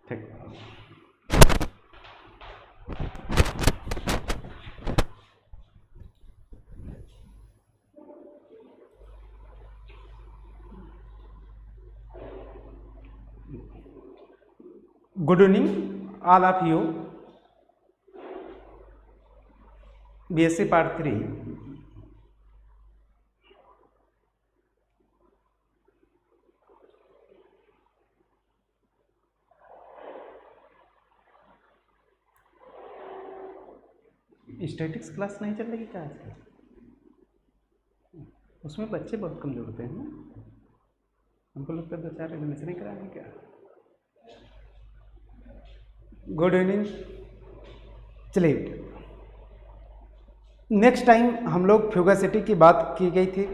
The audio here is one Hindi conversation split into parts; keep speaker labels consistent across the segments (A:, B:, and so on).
A: ठीक। Good evening all of you. BSc Part 3 statics class नहीं चल रही क्या आजकल? उसमें बच्चे बहुत कमजोर होते हैं ना, हमको लगता है 2-4 एडमिशन नहीं कराएंगे क्या? Good evening. चलिए, नेक्स्ट टाइम हम लोग फ्यूगासिटी की बात की गई थी।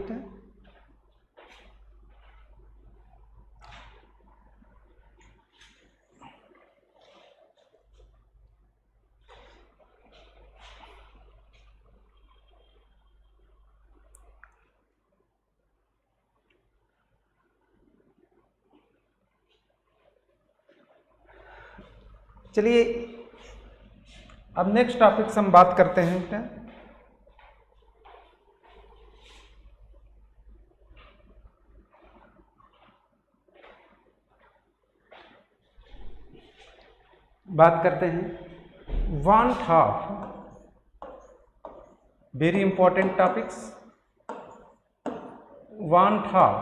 A: चलिए, अब नेक्स्ट टॉपिक से हम बात करते हैं क्या? बात करते हैं want of, very important topics, want of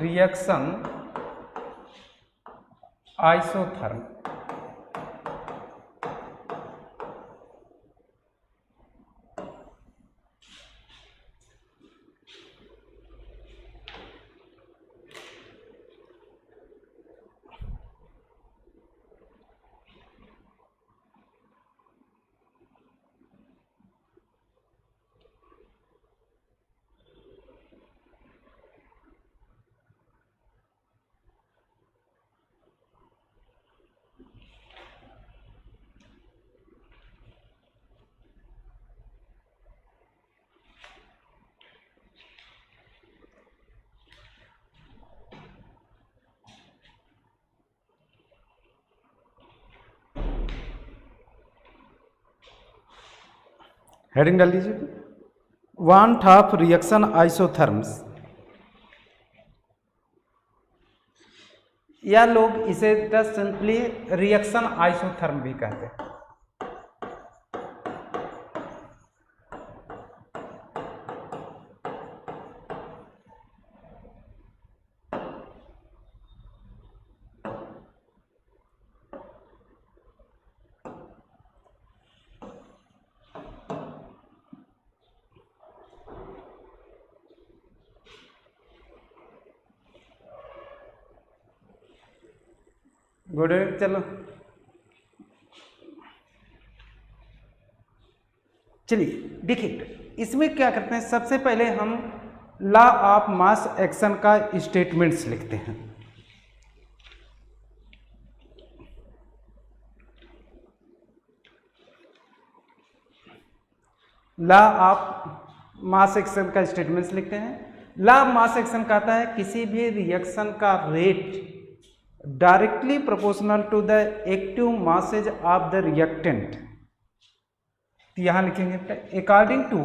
A: reaction isotherm. Heading डाल लीजिए, वांट ऑफ रिएक्शन आइसोथर्म्स, या लोग इसे जस्ट सिंपली रिएक्शन आइसोथर्म भी कहते हैं। गुड। चलो चलिए देखिए, इसमें क्या करते हैं, सबसे पहले हम लॉ ऑफ मास एक्शन का स्टेटमेंट्स लिखते हैं। लॉ ऑफ मास एक्शन का स्टेटमेंट्स लिखते हैं। लॉ ऑफ मास एक्शन कहता है किसी भी रिएक्शन का rate directly proportional to the active masses of the reactant. तो यहां लिखेंगे according to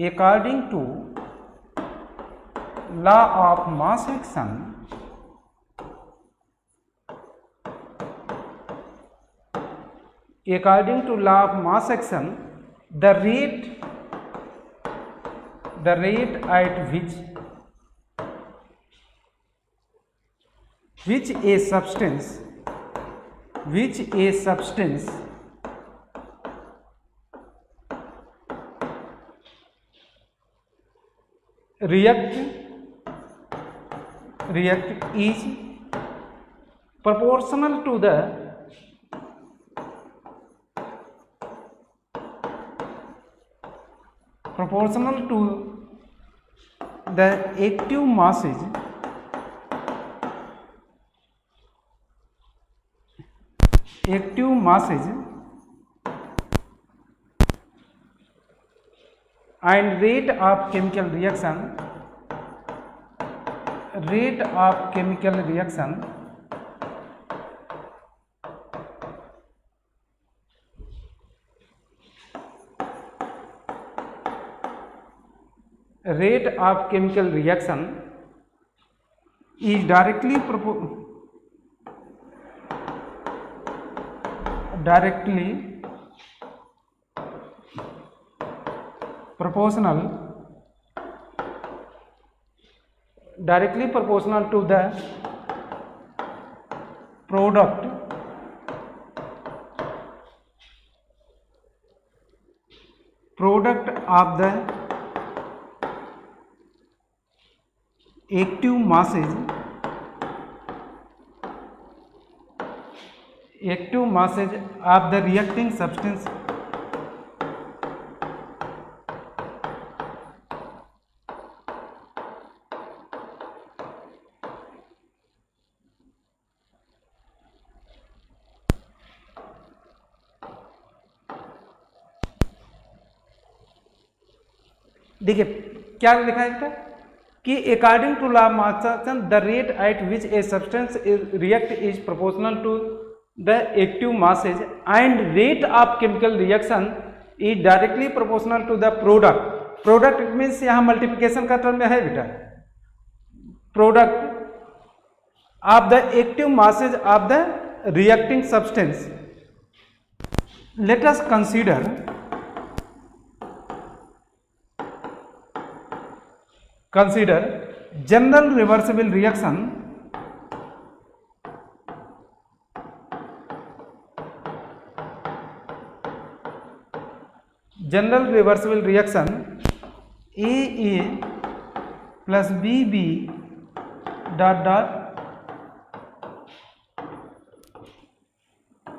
A: according to law of mass action, according to law of mass action, the rate at which a substance react is proportional to the proportional to the active masses and rate of chemical reaction is directly proportional to the product of the active masses of the reacting substance देखिए क्या लिखा है इसका कि according to law of mass action the rate at which a substance react is proportional to the active masses and rate of chemical reaction is directly proportional to the product means यहाँ मल्टीप्लिकेशन का टर्म है बेटा product of the active masses of the reacting substance let us consider general reversible reaction AA plus BB dot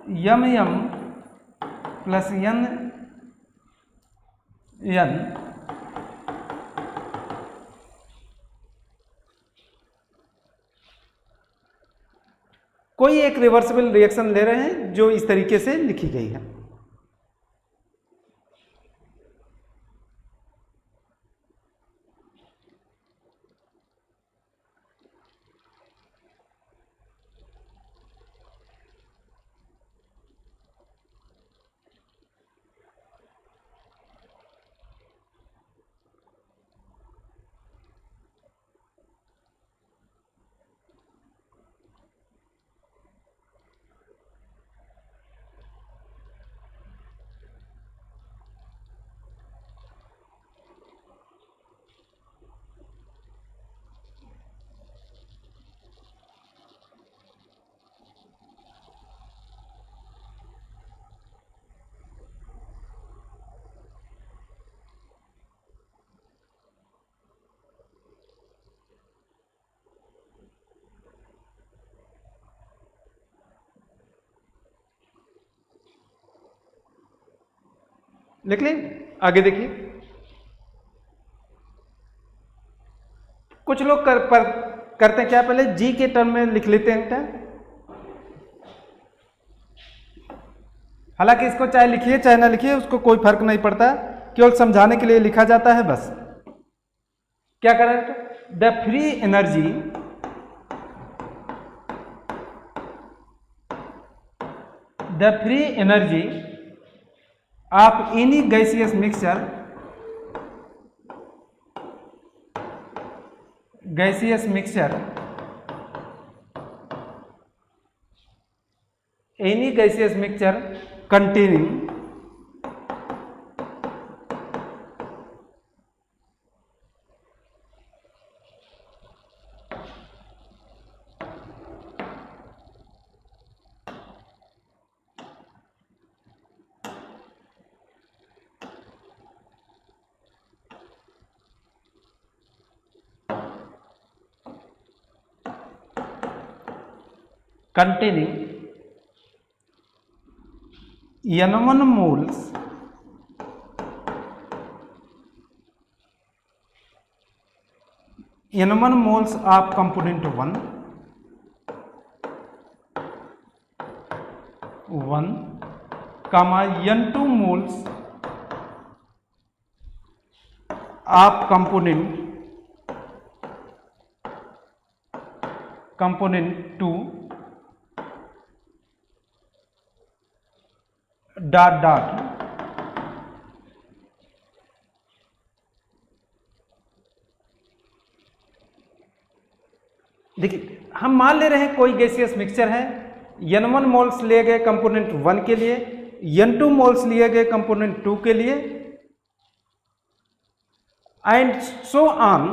A: MM plus NN कोई एक रिवर्सिबल रिएक्शन ले रहे हैं जो इस तरीके से लिखी गई है। लिख लें आगे देखिए कुछ लोग करते हैं क्या पहले जी के टर्म में लिख लेते हैं क्या हालांकि इसको चाहे लिखिए चाहे ना लिखिए उसको कोई फर्क नहीं पड़ता केवल समझाने के लिए लिखा जाता है बस क्या करें the free energy of any gaseous mixture containing N1 moles N1 moles of component 1 comma N2 moles of component 2 dot dot देखिए हम मान ले रहे हैं कोई गैसियस मिक्सचर है, N1 मोल्स लिए गए कंपोनेंट 1 के लिए, N2 मोल्स लिए गए कंपोनेंट 2 के लिए, and so on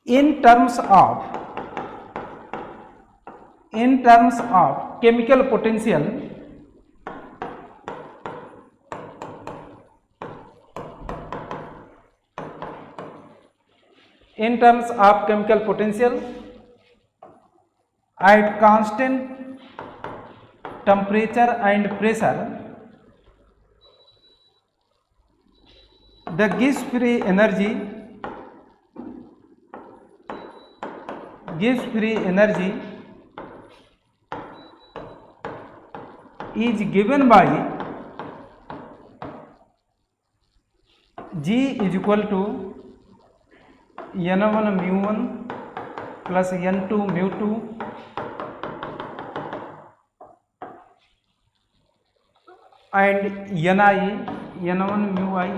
A: in terms of chemical potential at constant temperature and pressure, the gas free energy is given by G is equal to N1 mu1 plus N2 mu2 and N1 mu I.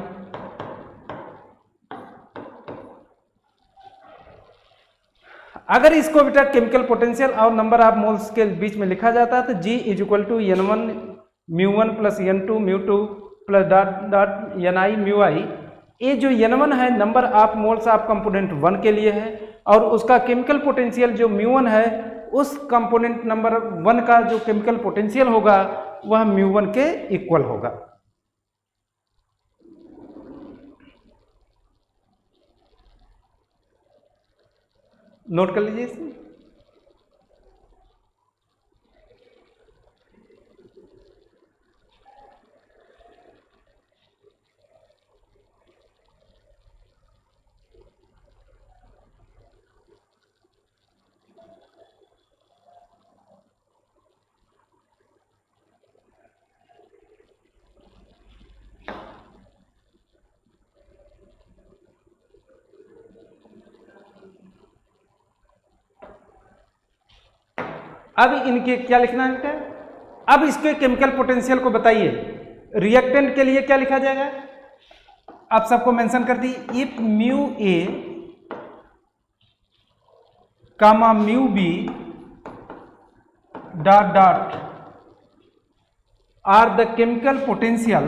A: अगर इसको बेटा केमिकल पोटेंशियल और नंबर ऑफ मोल्स के बीच में लिखा जाता है तो G is equal to N1 mu1 plus N2 mu2 plus dot dot Ni mu I। ये जो N1 है number of moles of component 1 के लिए है, और उसका केमिकल पोटेंशियल जो mu1 है उस कंपोनेंट नंबर 1 का जो केमिकल पोटेंशियल होगा वह mu1 के इक्वल होगा। नोट कर लीजिए इसमें। अब इनके क्या लिखना है बेटा, अब इसके केमिकल पोटेंशियल को बताइए। रिएक्टेंट के लिए क्या लिखा जाएगा, आप सबको मेंशन कर दी, if mu A comma mu B dot dot are the chemical potential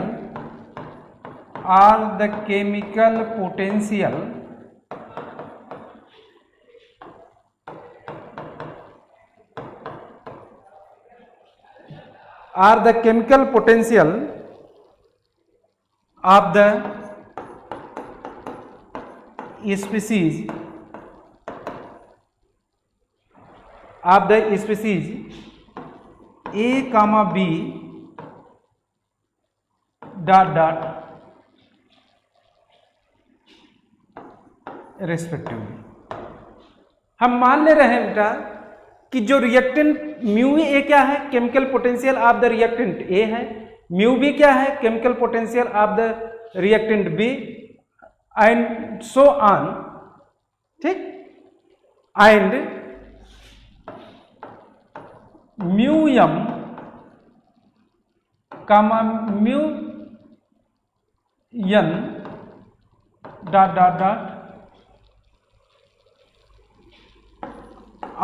A: are the chemical potential of the species A comma B dot dot respectively. हम मान ले रहे हैं बेटा कि जो रिएक्टेंट म्यू ए क्या है, chemical potential of the reactant A है, म्यू बी क्या है, chemical potential of the reactant B, and so on, ठीक। And mu M comma mu N dot dot dot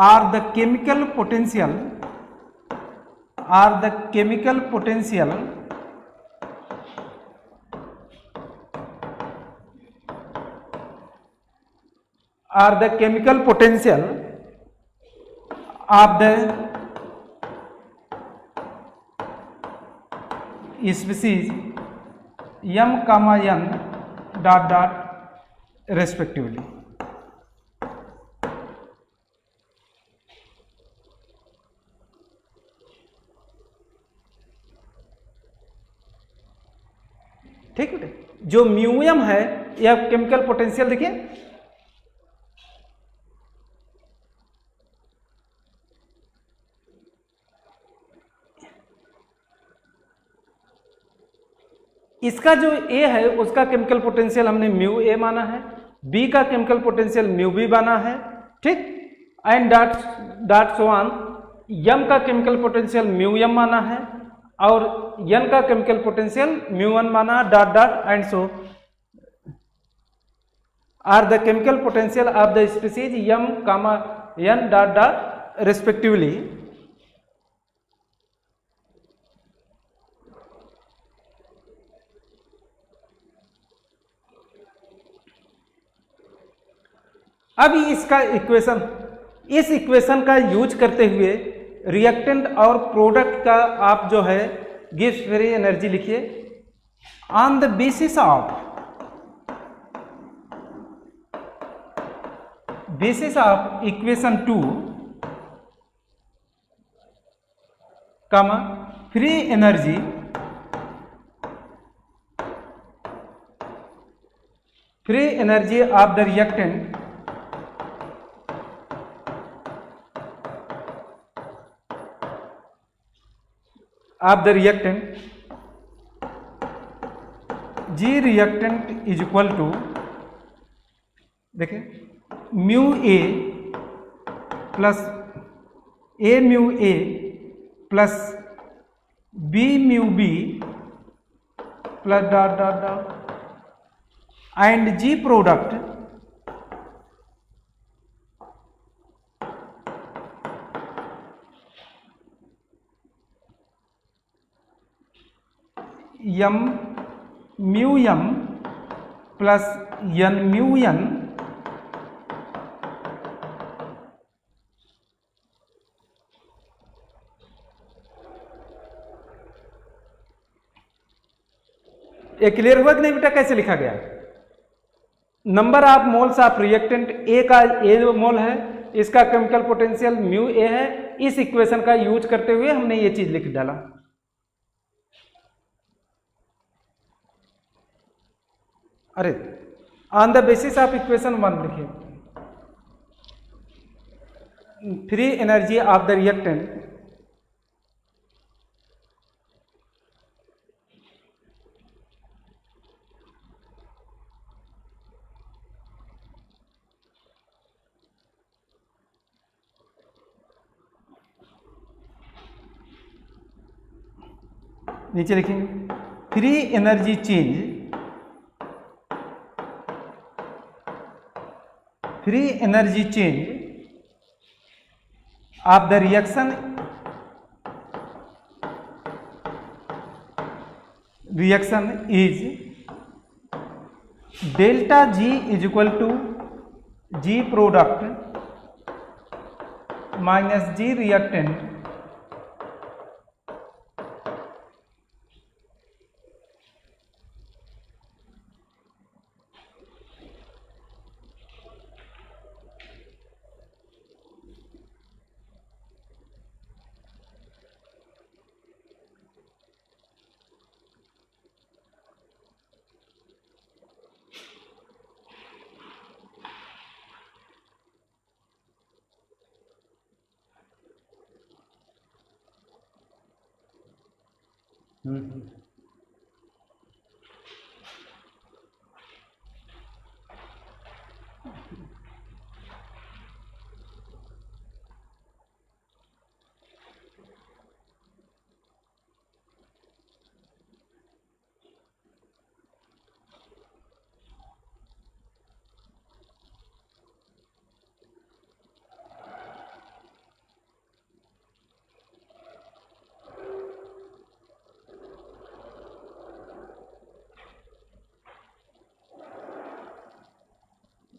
A: are the chemical potential are the chemical potential of the species m comma n dot dot respectively। ठीक है। जो म्यूएम है यह केमिकल पोटेंशियल देखिए, इसका जो ए है उसका केमिकल पोटेंशियल हमने म्यू ए माना है, बी का केमिकल पोटेंशियल म्यू बी माना है, ठीक, एंड डॉट सो ऑन। यम का केमिकल पोटेंशियल म्यू एम माना है और एन का केमिकल पोटेंशियल म्यू वन माना, dot dot and so are the chemical potential of the species M comma N dot dot respectively. अब इसका इक्वेशन, इस इक्वेशन का यूज करते हुए रिएक्टेंट और प्रोडक्ट का आप जो है गिव्स फ्री एनर्जी लिखिए on the basis of equation 2 comma free energy of the reactant G reactant is equal to, देखिए, mu A plus A mu A plus B mu B plus dot dot dot and G product M mu M plus N mu N ये क्लियर हुआ कि नहीं बेटा? कैसे लिखा गया? Number of moles of reactant A का ए मोल है, इसका केमिकल पोटेंशियल म्यू ए है। इस इक्वेशन का यूज करते हुए हमने ये चीज लिख डाला। अरे on the basis of equation 1 लिखिए, free energy of the reactant नीचे लिखेंगे free energy change of the reaction is delta G is equal to G product minus G reactant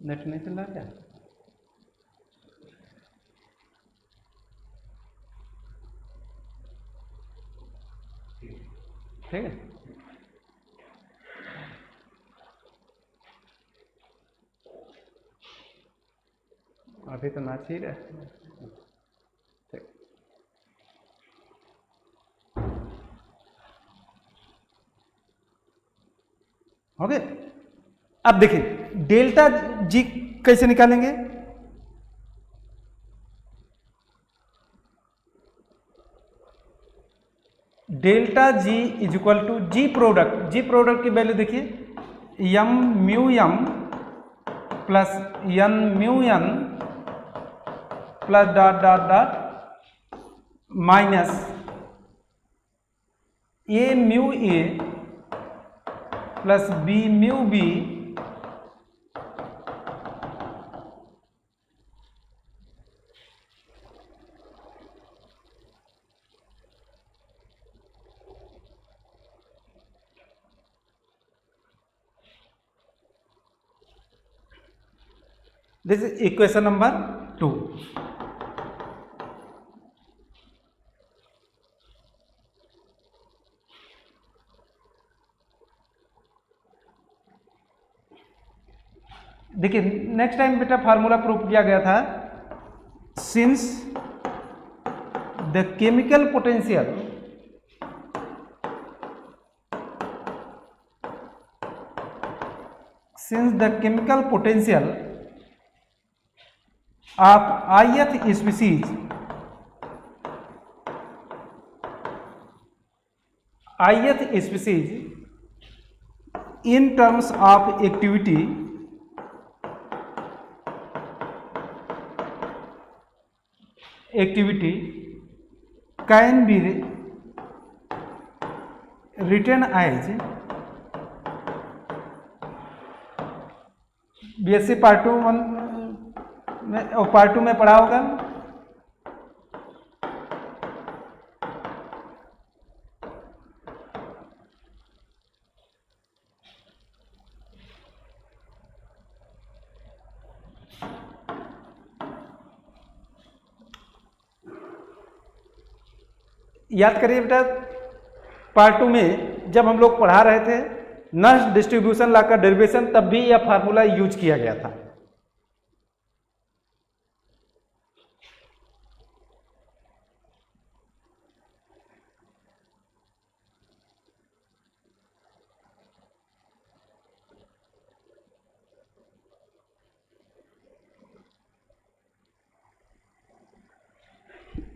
A: net नहीं चल रहा क्या? ठीक है, अभी तो नाच ही रहे। ठीक, ओके। अब देखिए डेल्टा जी कैसे निकालेंगे। Delta G is equal to G product की वैल्यू देखिए M mu M plus N mu N plus dot dot dot minus A mu A plus B mu B this is equation number 2। देखिए नेक्स्ट टाइम बेटा फार्मूला प्रूव किया गया था, since the chemical potential of ith species in terms of activity can be written as BSc part 2 में और पार्ट 2 में पढ़ा होगा। याद करिए बेटा पार्ट 2 में जब हम लोग पढ़ा रहे थे नॉइस डिस्ट्रीब्यूशन लॉ का डेरिवेशन, तब भी यह फार्मूला यूज किया गया था।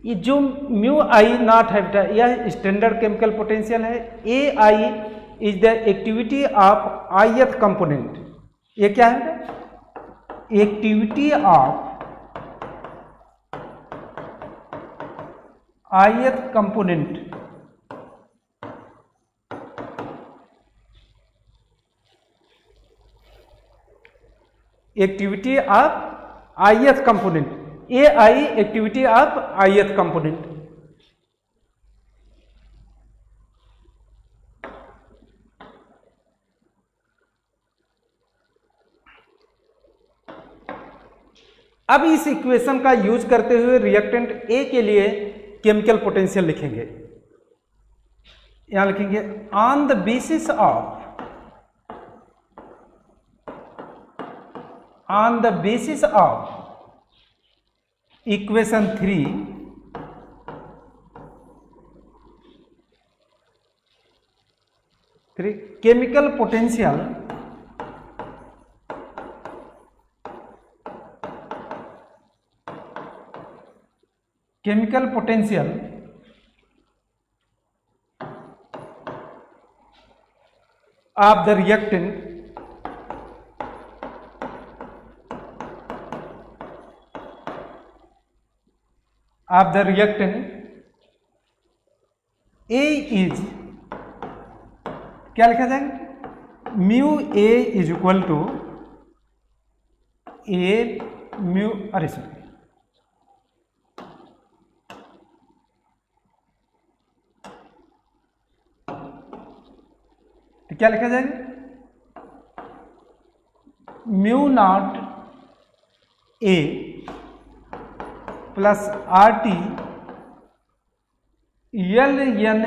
A: ये जो म्यू आई नॉट है बेटा यह स्टैंडर्ड केमिकल पोटेंशियल है। A I is the activity of ith component. ये क्या है बेटा? Activity of ith component. Activity of ith component, A I activity of ith component. अब इस इक्वेशन का यूज करते हुए रिएक्टेंट ए के लिए केमिकल पोटेंशियल लिखेंगे। यहां लिखेंगे on the basis of equation 3 chemical potential of the reactant A is क्या लिखा जाएगा? Mu A is equal to A mu, अरे सॉरी तो क्या लिखा जाएगा? Mu not A plus R T L N A.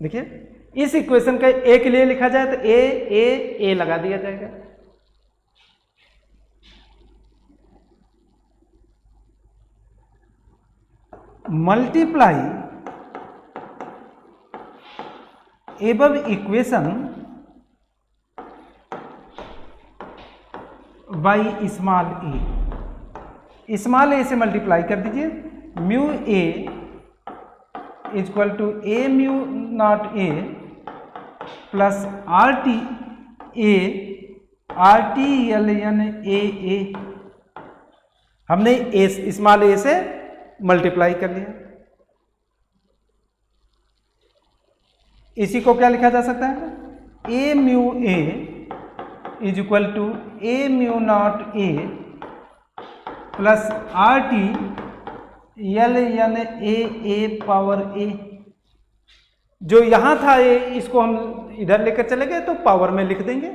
A: देखिए इस इक्वेशन का ए के लिए लिखा जाए तो ए लगा दिया जाएगा। Multiply above equation by small A से मल्टीप्लाई कर दीजिए। Mu A equal to A mu not A plus R T L N A. हमने स्मॉल ए से मल्टीप्लाई कर लिया। इसी को क्या लिखा जा सकता है? A mu A is equal to A mu not A plus R T L N A power A. जो यहां था ए, इसको हम इधर लेकर चले गए तो पावर में लिख देंगे।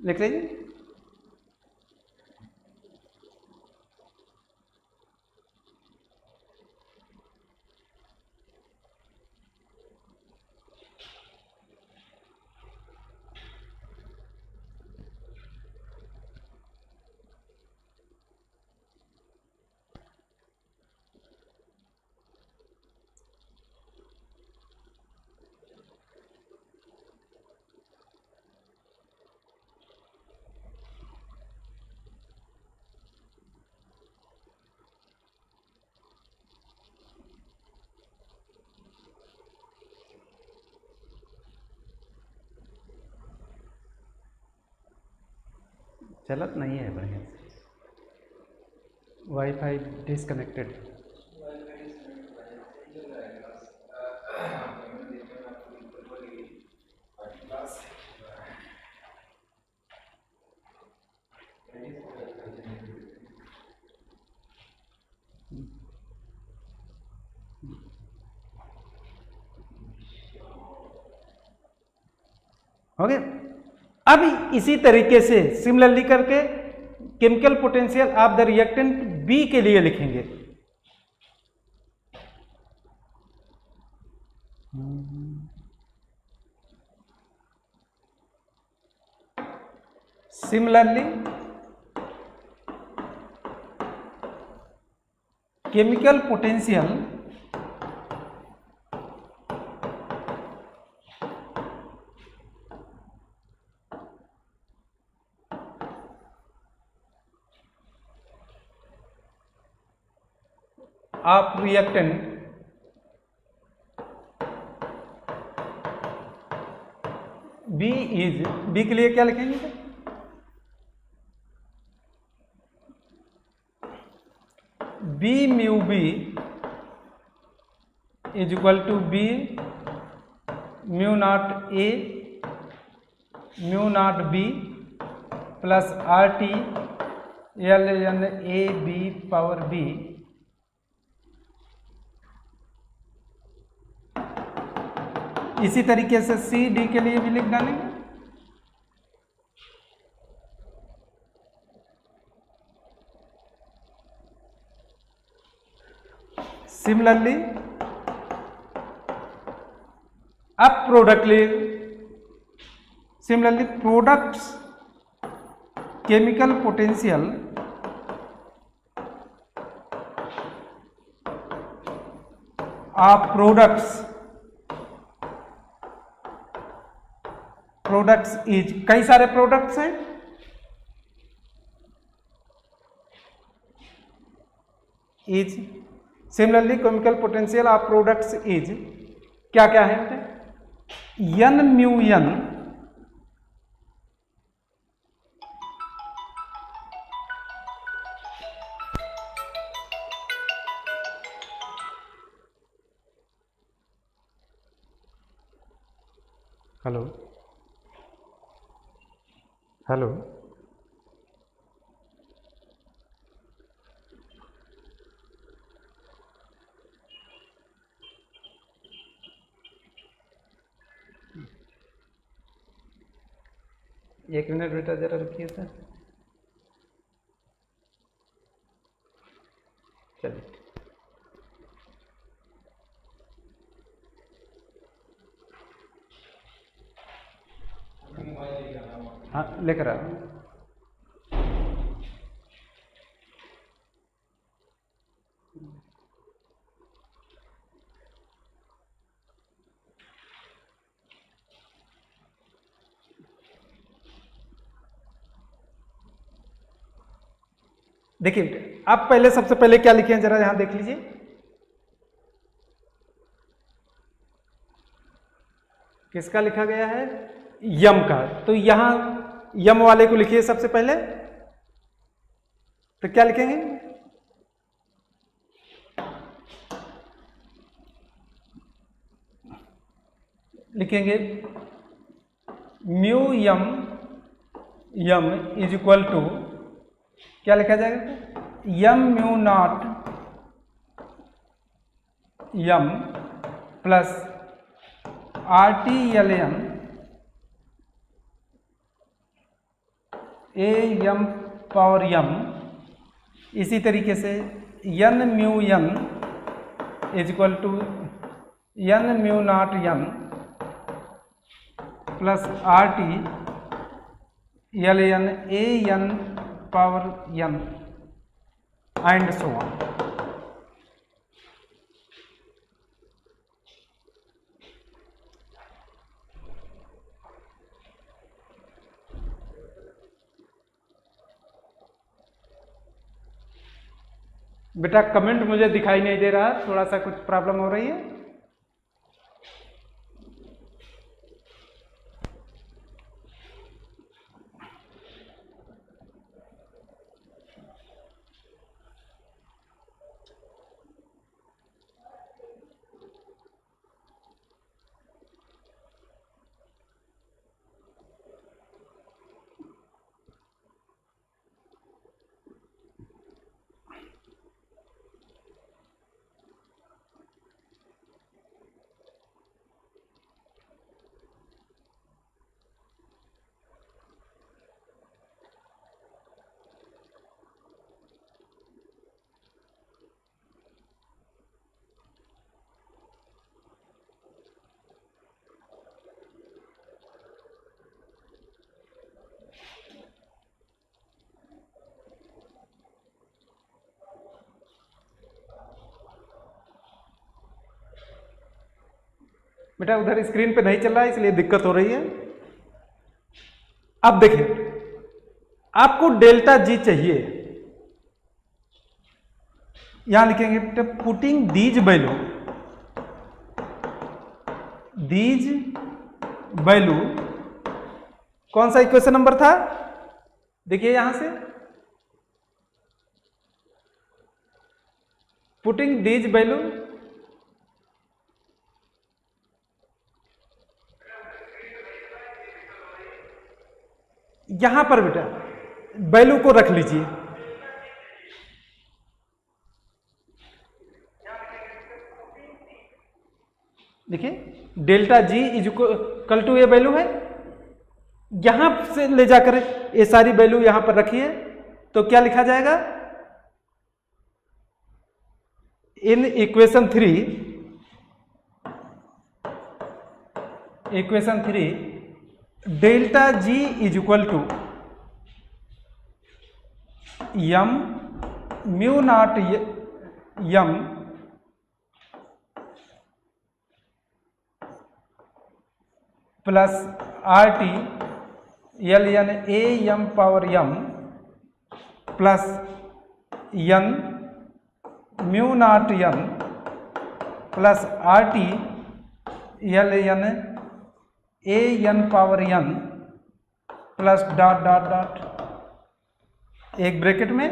A: लिख लीजिए। चलत नहीं है बढ़िया से, वाईफाई डिसकनेक्टेड। ओके, अब इसी तरीके से सिमिलरली करके chemical potential of the reactant B के लिए लिखेंगे। Similarly chemical potential of reactant B is, B के लिए क्या लिखेंगे? B mu B is equal to B mu not A mu not B plus R T L N A B power B. इसी तरीके से सी डी के लिए भी लिख डालेंगे। सिमिलरली अब प्रोडक्ट ले, similarly products chemical potential of products is, कई सारे प्रोडक्ट्स हैं, is. Similarly chemical potential of products is क्या क्या है? N mu N hello hello एक मिनट बेटा जरा रुकिए सर। चलिए हाँ लेकर आ। देखिए आप पहले सबसे पहले क्या लिखे हैं जरा यहां देख लीजिए। किसका लिखा गया है? यम का। तो यहां यम वाले को लिखिए सबसे पहले। तो क्या लिखेंगे? लिखेंगे mu M M is equal to क्या लिखा जाएगा? M mu not M plus R T L N A M power M. इसी तरीके से N mu N is equal to N mu not N plus R T L N A N power N and so on. बेटा कमेंट मुझे दिखाई नहीं दे रहा, थोड़ा सा कुछ प्रॉब्लम हो रही है। बेटा उधर स्क्रीन पे नहीं चल रहा है इसलिए दिक्कत हो रही है। अब देखिए आपको डेल्टा जी चाहिए, यहां लिखेंगे बेटा पुटिंग दीज वैल्यू कौन सा इक्वेशन नंबर था? देखिए यहां से पुटिंग दीज वैल्यू यहां पर बेटा वैल्यू को रख लीजिए। देखिए delta G is equal to ये वैल्यू है, यहां से ले जाकर ये सारी वैल्यू यहां पर रखिए तो क्या लिखा जाएगा? In equation three delta G is equal to M mu not M plus R T L N A M power M plus N mu not N plus R T L N A N power N plus dot dot dot एक ब्रैकेट में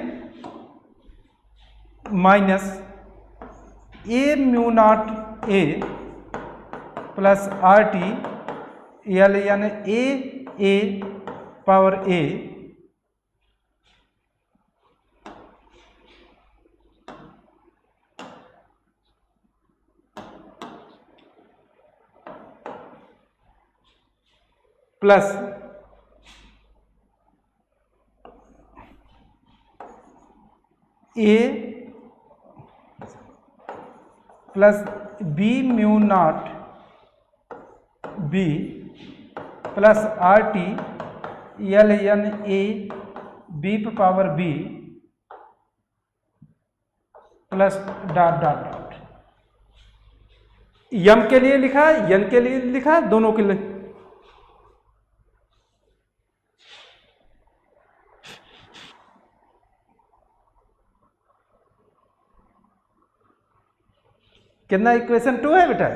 A: minus A mu not A plus R T L N A power A plus A plus B mu not B plus R T L N A B पर power B plus dot dot dot. M के लिए लिखा, एन के लिए लिखा, दोनों के लिए। कितना इक्वेशन 2 है बेटा?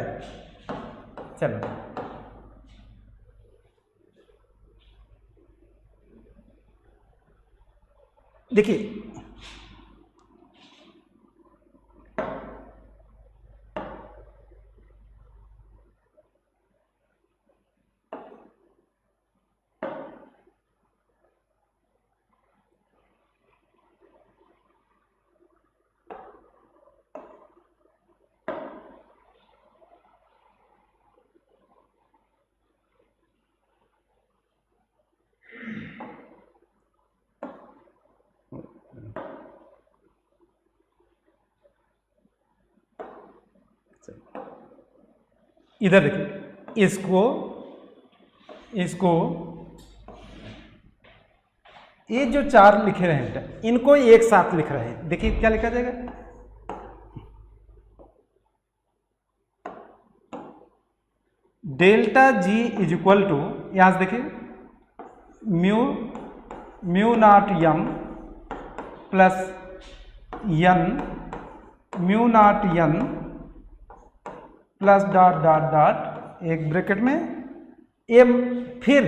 A: चलो देखिए, इधर देखिए, इसको ये जो चार लिखे रहे हैं इनको एक साथ लिख रहे हैं। देखिए क्या लिखा जाएगा, delta G is equal to, यहां से देखिए mu not M plus N mu not N plus dot dot dot एक ब्रैकेट में एम, फिर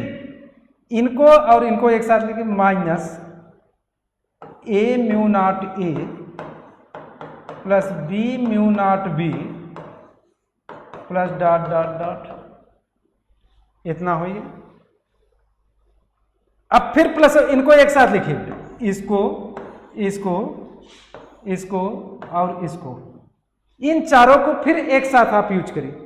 A: इनको और इनको एक साथ लिखे minus A mu not A plus B mu not B plus dot dot dot, इतना हो गया। अब फिर प्लस इनको एक साथ लिखिए, इसको इसको इसको और इसको, इन चारों को फिर एक साथ आप यूज करिए।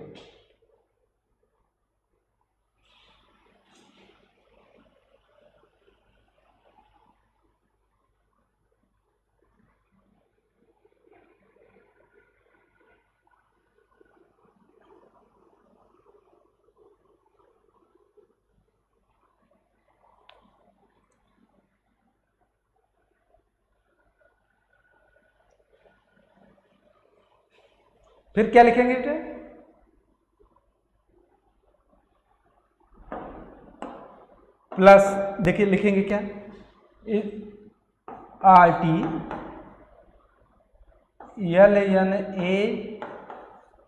A: फिर क्या लिखेंगे बेटे, प्लस देखिए लिखेंगे क्या, R T L N A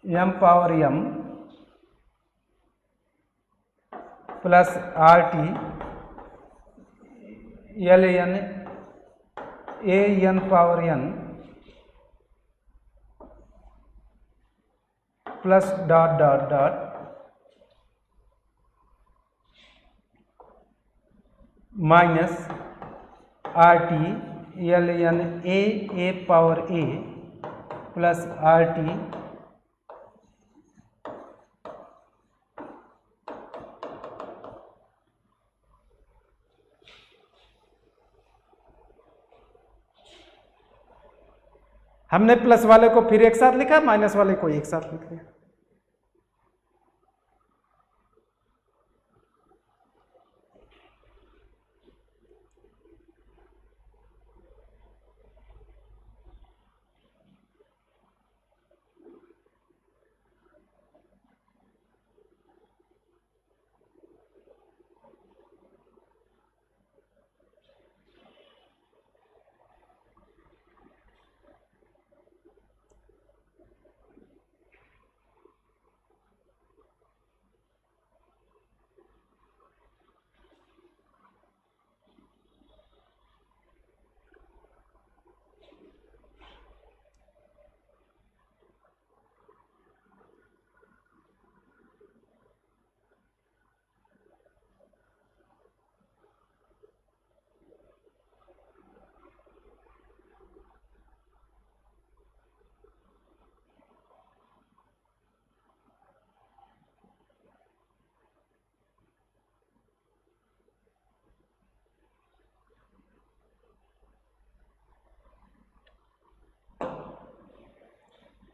A: M power M plus R T L N A N power N plus dot dot dot minus R T L N A power A plus R T हमने प्लस वाले को फिर एक साथ लिखा, माइनस वाले को एक साथ लिख दिया।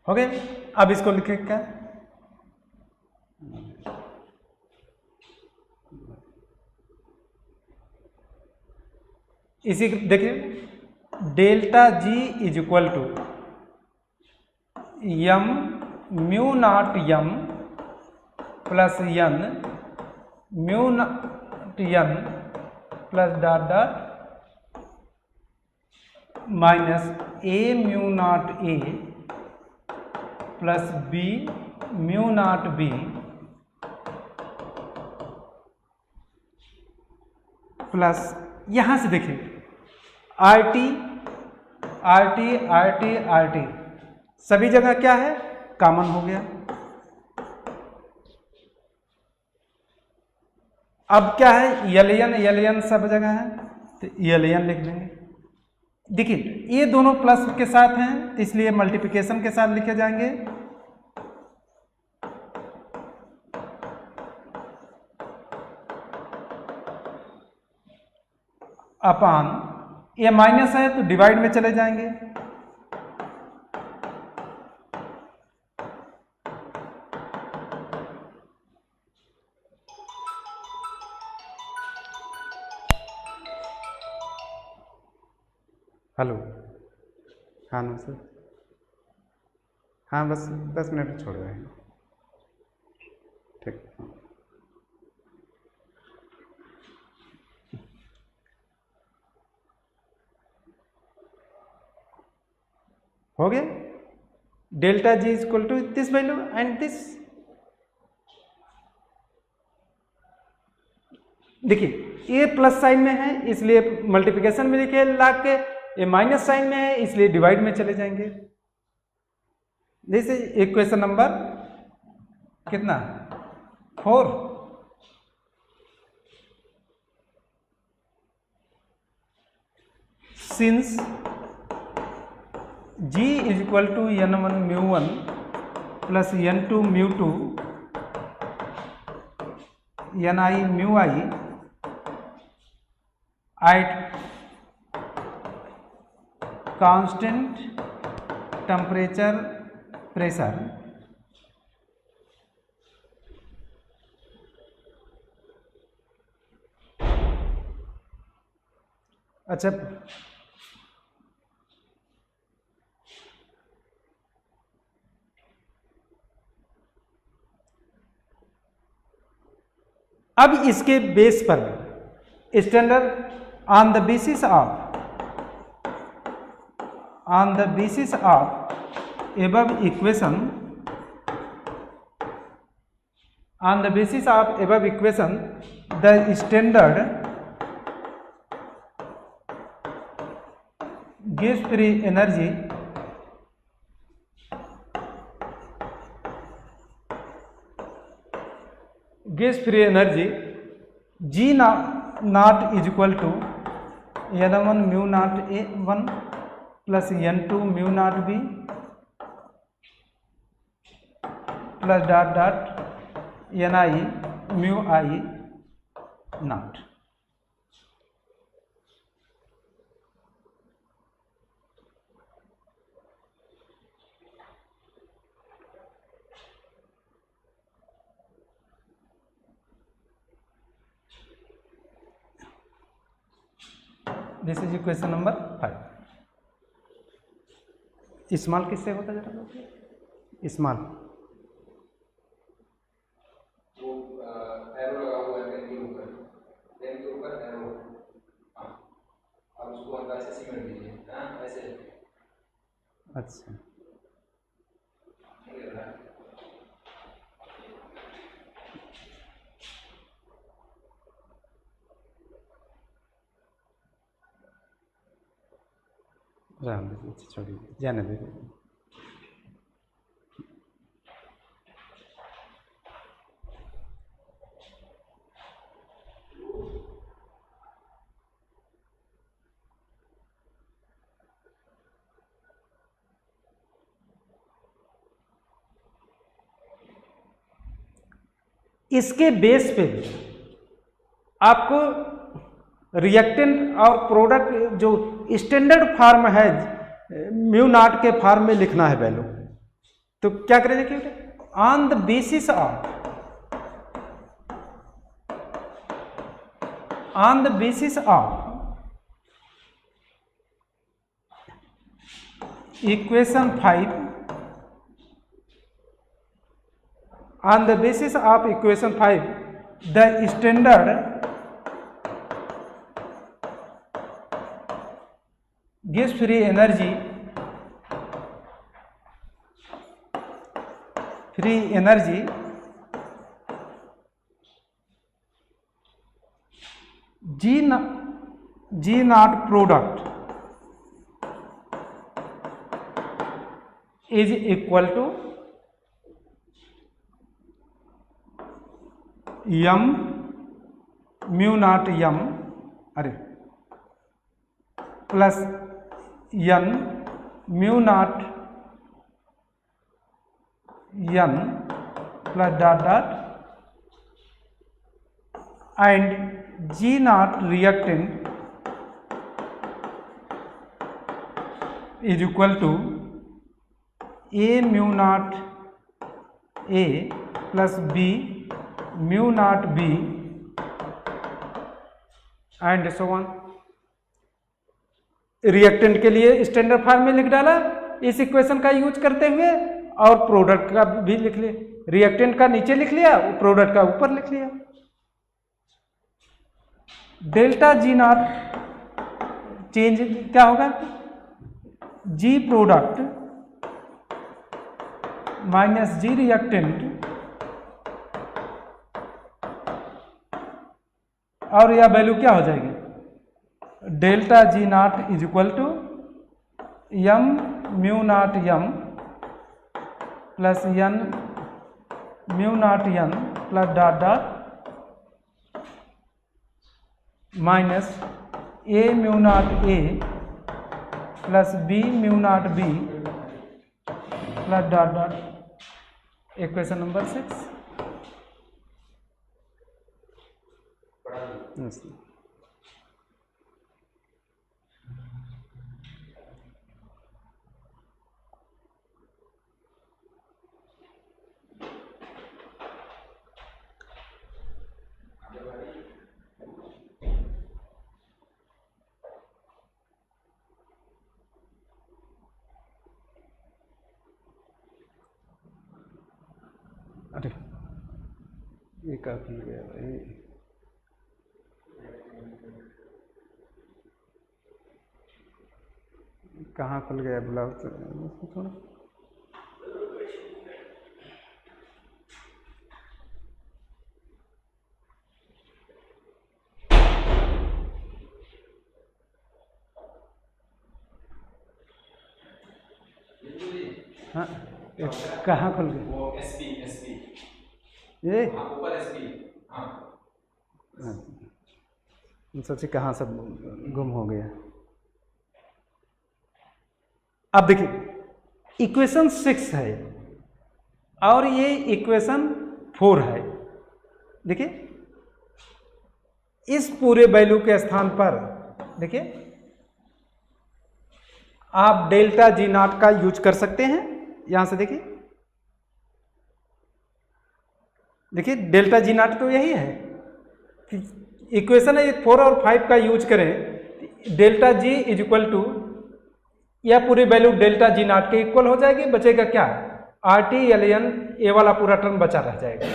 A: हो गए। अब इसको लिखे क्या, इसी देखिए delta G is equal to M mu not M plus N mu not N plus dot dot minus A mu not A plus B mu not B plus यहां से देखिए R T R T R T R T सभी जगह क्या है, कॉमन हो गया। अब क्या है, एलियन एलियन सब जगह है, तो एलियन लिख देंगे। देखिए ये दोनों प्लस के साथ हैं, इसलिए मल्टीप्लिकेशन के साथ लिखे जाएंगे। अपान ये माइनस है तो डिवाइड में चले जाएंगे। हेलो, हाँ नमस्ते, हाँ बस 10 मिनट छोड़ रहे हैं, ठीक। हो गया, delta G is equal to this value and this. देखिए ये प्लस साइन में है इसलिए मल्टीप्लिकेशन में लिखे ला के, ये माइनस साइन में है इसलिए डिवाइड में चले जाएंगे। जैसे इक्वेशन नंबर कितना 4। Since G is equal to n1 μ1 plus n2 μ2 ni μi at constant temperature pressure अच्छा अब इसके बेस पर standard on the basis of above equation on the basis of above equation the standard gives free energy G naught is equal to n1 mu naught a1 plus n2 mu naught b plus dot dot ni mu I naught। This is equation number 5। Small किससे होता है जरा, स्मॉल
B: एरो लगा हुआ है पेन के ऊपर एरो, अब उसको अंदर से सीमेंट दीजिए, हाँ ऐसे।
A: अच्छा राम छोड़िए, जाने दीजिए। इसके बेस पे आपको रिएक्टेंट और प्रोडक्ट जो स्टैंडर्ड फार्म है म्यू नॉट के फार्म में लिखना है वैल्यू। तो क्या करें देखिए बेटा, on the basis of equation 5, on the basis of equation 5 the standard gives free energy G naught product is equal to m mu naught m plus n mu naught n plus dot dot and G naught reactant is equal to A mu naught A plus B mu naught B and so on। Reactant के लिए स्टैंडर्ड फॉर्म में लिख डाला इस इक्वेशन का यूज करते हुए, और प्रोडक्ट का भी लिख लिया, रिएक्टेंट का नीचे लिख लिया, प्रोडक्ट का ऊपर लिख लिया। डेल्टा जी नॉट चेंज क्या होगा, G product minus G reactant, और यह वैल्यू क्या हो जाएगी, delta G not is equal to M mu not M plus N mu not N plus dot dot minus A mu not A plus B mu not B plus dot dot. Equation number 6। अरे ये क्या खुल गया भाई, कहाँ खुल गया ब्लाउज थोड़ा। हाँ कहाँ खुल गया,
B: वो एसपी
A: ये
B: ऊपर एसपी। हाँ
A: सोचिए कहाँ सब गुम हो गया। अब देखिए इक्वेशन 6 है और ये इक्वेशन 4 है। देखिए इस पूरे वैल्यू के स्थान पर देखिए आप डेल्टा जी नॉट का यूज कर सकते हैं। यहां से देखिए डेल्टा जी नॉट तो यही है कि इक्वेशन है 4 और 5 का यूज करें, delta G is equal to यह पूरी वैल्यू डेल्टा जी नॉट के इक्वल हो जाएगी। बचेगा क्या, R T L N, A वाला पूरा टर्म बचा रह जाएगा।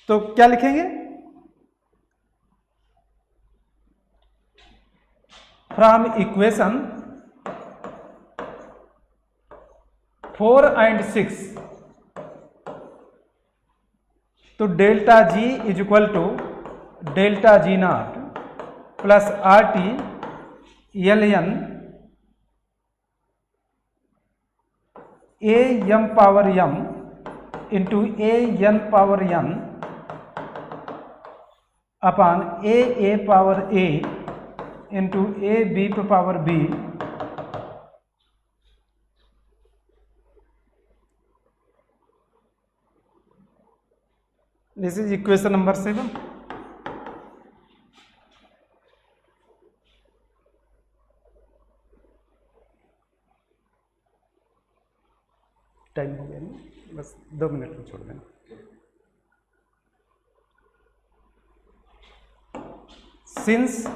A: तो क्या लिखेंगे, फ्रॉम इक्वेशन 4 and 6 तो delta G is equal to delta G not plus R T L N A M power M into A N power N upon A power A into A B power B this is equation number 7। Time हो गया ना, बस 2 मिनट में छोड़ देना। Since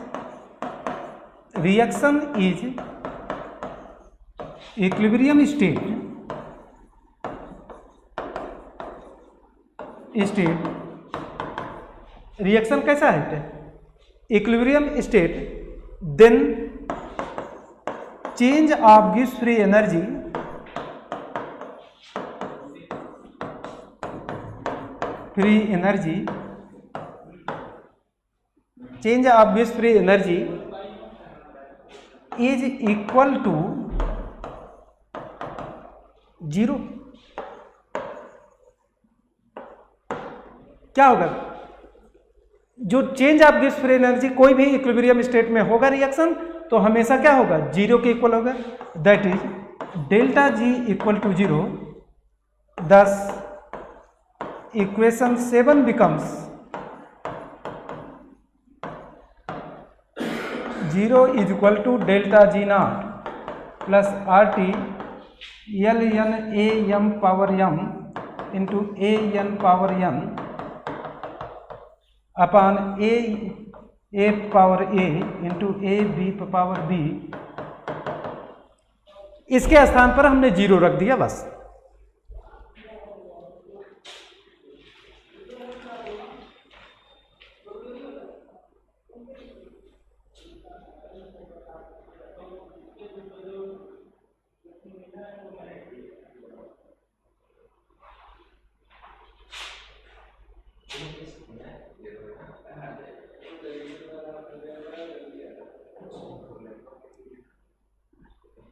A: reaction is equilibrium state reaction कैसा है? Equilibrium state, then change of गिव्स फ्री एनर्जी चेंज ऑफ गिव्स free energy is equal to 0। क्या होगा? जो चेंज ऑफ गिव्स फ्री एनर्जी कोई भी इक्विलिब्रियम स्टेट में होगा रिएक्शन, तो हमेशा क्या होगा? 0 के इक्वल होगा। That is delta G equal to 0। Thus equation 7 becomes 0 is equal to delta G not plus R T L N A M power M into A N power N upon A power A into A B power B. इसके स्थान पर हमने 0 रख दिया बस।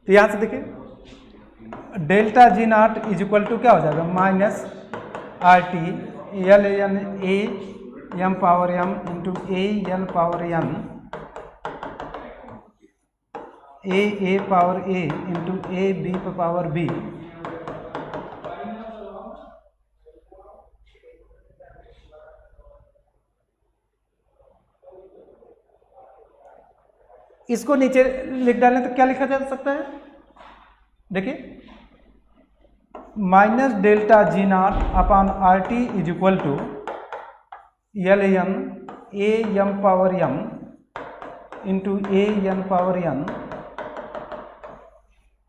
A: तो यहां से देखिए delta G not is equal to क्या हो जाएगा? Minus R T L N A M power M into A N power N A power A into A B power B. इसको नीचे लिख डालें तो क्या लिखा जा सकता है? देखिए minus delta G not upon R T is equal to L N A M power M into A N power N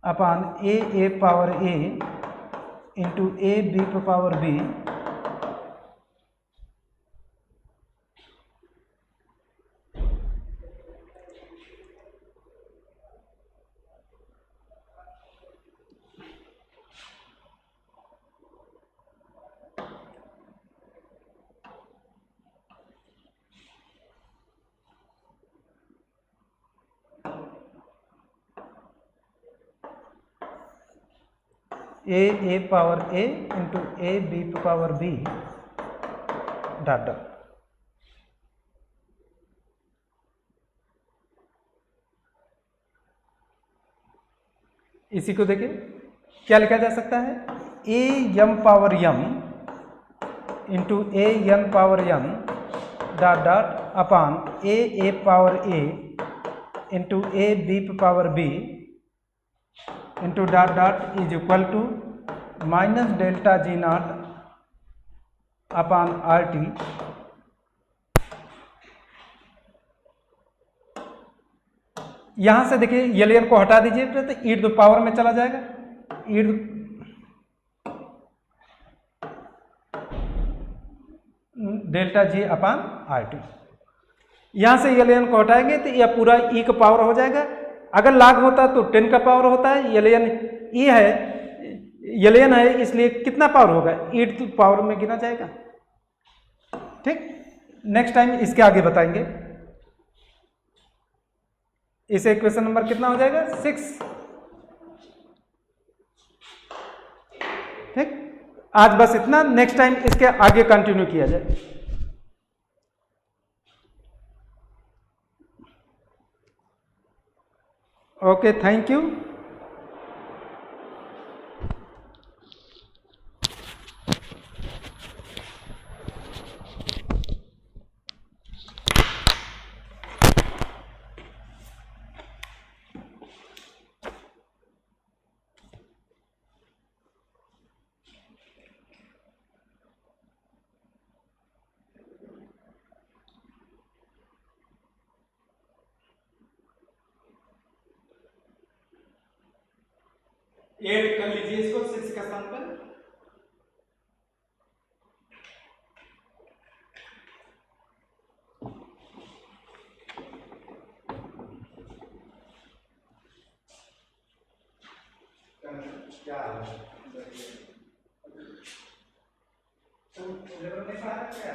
A: upon A power A into A B power B. A power A into A B power B dot dot. इसी को देखिए क्या लिखा जा सकता है? A M power M into A N power N dot dot upon A power A into A B power B into dot dot is equal to minus delta G not upon R T. यहां से देखिए एलियन को हटा दीजिए तो ई टू पावर में चला जाएगा। ई delta G upon R T. यहां से एलियन को हटाएंगे तो यह पूरा ई का पावर हो जाएगा। अगर लाग होता तो 10 का पावर होता है। एलियन ई है, एलियन है, इसलिए कितना पावर होगा? ई टू पावर में गिना जाएगा। ठीक, नेक्स्ट टाइम इसके आगे बताएंगे। इसे इक्वेशन नंबर कितना हो जाएगा? 6। ठीक, आज बस इतना, नेक्स्ट टाइम इसके आगे कंटिन्यू किया जाए। Okay, thank you. 8 कर लीजिए इसको 6 के स्थान पर। क्या लेवल में पढ़ा क्या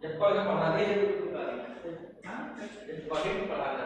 B: जब पढ़ा दे जब पढ़ा